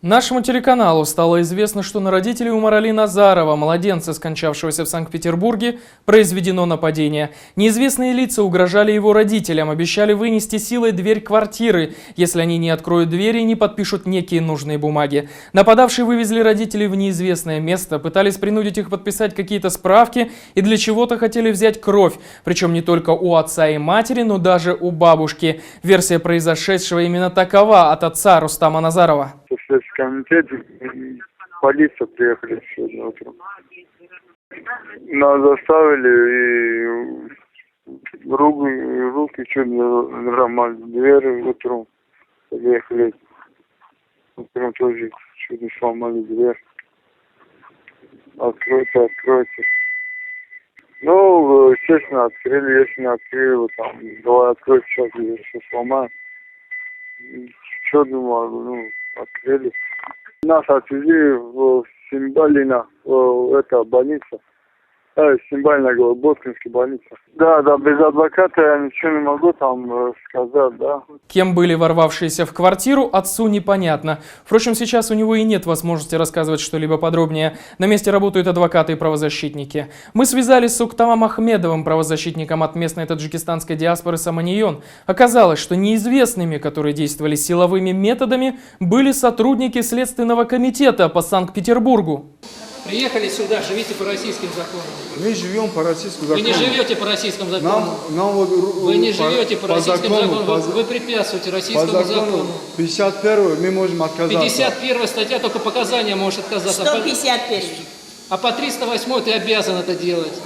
Нашему телеканалу стало известно, что на родителей Умарали Назарова, младенца, скончавшегося в Санкт-Петербурге, произведено нападение. Неизвестные лица угрожали его родителям, обещали вынести силой дверь квартиры, если они не откроют двери и не подпишут некие нужные бумаги. Нападавшие вывезли родителей в неизвестное место, пытались принудить их подписать какие-то справки и для чего-то хотели взять кровь. Причем не только у отца и матери, но даже у бабушки. Версия произошедшего именно такова от отца Рустама Назарова. Комитет, полиция приехали сегодня утром. Нас заставили и руки чуть не ломали. Двери утром приехали. Утром тоже чуть не сломали дверь. Откройте. Ну, естественно, открыли, если не открыли, вот там, давай откройте, сейчас все сломаем. Что думал, открыли. Нас отвезли в Симбалина, это больница. Симбалина, Боткинская больница. Да, без адвоката я ничего не могу там сказать, да. Кем были ворвавшиеся в квартиру, отцу непонятно. Впрочем, сейчас у него и нет возможности рассказывать что-либо подробнее. На месте работают адвокаты и правозащитники. Мы связались с Уктамом Ахмедовым, правозащитником от местной таджикистанской диаспоры Саманийон. Оказалось, что неизвестными, которые действовали силовыми методами, были сотрудники Следственного комитета по Санкт-Петербургу. Приехали сюда, живите по российским законам. Мы живем по российскому закону. Вы не живете по российскому закону. Вы не живете по российскому закону. Вы препятствуете российскому закону. 51 мы можем отказаться. 51 статья только показания может отказаться. 151. А по 308 ты обязан это делать.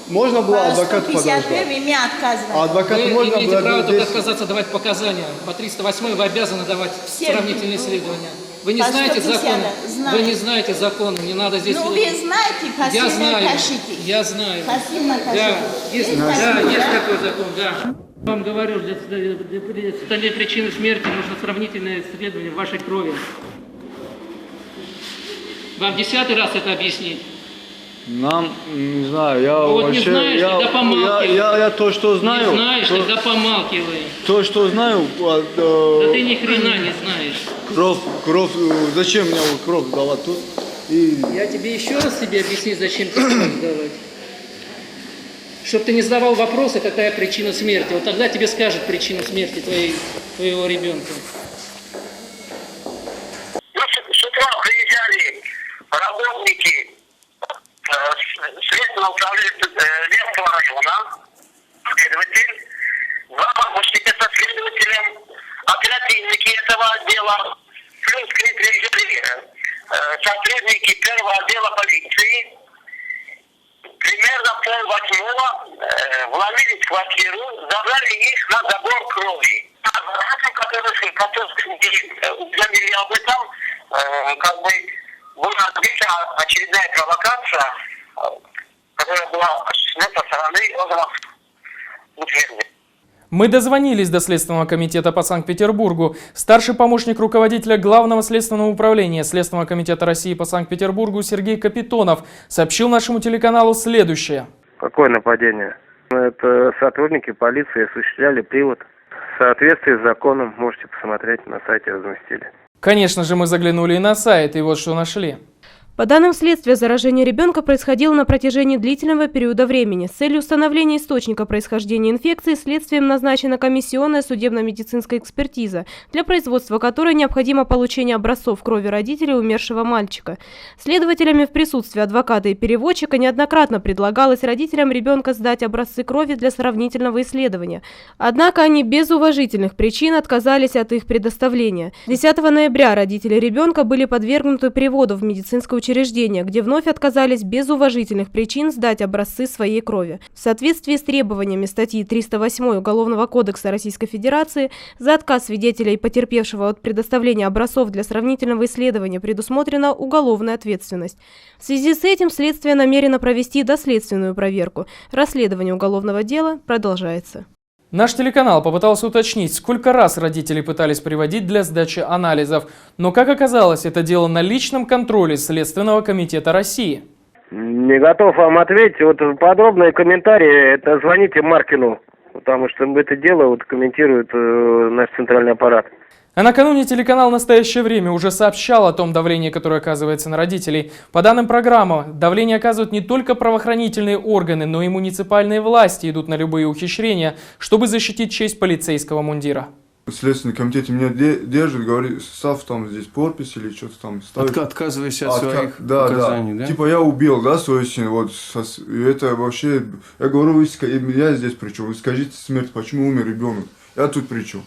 Можно было адвокат подождать. мы отказываем. Адвокат Вы можно имеете право только здесь... отказаться давать показания. По 308 вы обязаны давать Все сравнительные исследования. Вы не по знаете 150, законы? знаю. Вы не знаете законы, не надо здесь... Ну, вы знаете, Я знаю, кашите. я знаю. Пассивно Да, кашите. есть такой закон, да. Вам говорю, для составления причины смерти нужно сравнительное исследование вашей крови. Вам 10-й раз это объяснить? Нам, не знаю, я Вот вообще... не знаешь, тогда помалкивай. Я то, что знаю... Не знаешь, тогда помалкивай. То, что знаю... Да ты ни хрена не знаешь. Кровь, зачем мне кровь давать тут? И... Я тебе еще раз объяснить, зачем тебе кровь сдавать. Чтоб ты не задавал вопросы, какая причина смерти. Вот тогда тебе скажут причину смерти твоего ребенка. С утра приезжали работники Следственного управления Ленского района, следователь, два помощника со следователем, оперативники этого отдела, плюс к ним приезжали сотрудники первого отдела полиции. Примерно 7:30 вломились в квартиру, забрали их на забор крови. Адвокатам, которые уведомили об этом, была отбита очередная провокация, которая была осуществлена со стороны органов утверждения. Мы дозвонились до Следственного комитета по Санкт-Петербургу. Старший помощник руководителя Главного следственного управления Следственного комитета России по Санкт-Петербургу Сергей Капитонов сообщил нашему телеканалу следующее. Какое нападение? Это сотрудники полиции осуществляли привод. В соответствии с законом можете посмотреть на сайте, разместили. Конечно же, мы заглянули и на сайт, и вот что нашли. По данным следствия, заражение ребенка происходило на протяжении длительного периода времени. С целью установления источника происхождения инфекции следствием назначена комиссионная судебно-медицинская экспертиза, для производства которой необходимо получение образцов крови родителей умершего мальчика. Следователями в присутствии адвоката и переводчика неоднократно предлагалось родителям ребенка сдать образцы крови для сравнительного исследования. Однако они без уважительных причин отказались от их предоставления. 10 ноября родители ребенка были подвергнуты переводу в медицинское учреждения, где вновь отказались без уважительных причин сдать образцы своей крови. В соответствии с требованиями статьи 308 Уголовного кодекса Российской Федерации за отказ свидетеля и потерпевшего от предоставления образцов для сравнительного исследования предусмотрена уголовная ответственность. В связи с этим следствие намерено провести доследственную проверку. Расследование уголовного дела продолжается. Наш телеканал попытался уточнить, сколько раз родители пытались приводить для сдачи анализов. Но, как оказалось, это дело на личном контроле Следственного комитета России. Не готов вам ответить. Вот подробные комментарии, это звоните Маркину, потому что это дело комментирует наш центральный аппарат. А накануне телеканал «Настоящее время» уже сообщал о том давлении, которое оказывается на родителей. По данным программы, давление оказывают не только правоохранительные органы, но и муниципальные власти идут на любые ухищрения, чтобы защитить честь полицейского мундира. Следственный комитет меня держит, говорит, ставь там здесь подпись или что-то там ставишь. Отказываешься от своих указаний, да? Типа я убил, да, свою семью, вот, это вообще, я говорю, я здесь при чем? Вы скажите смерть, почему умер ребенок? Я тут при чем?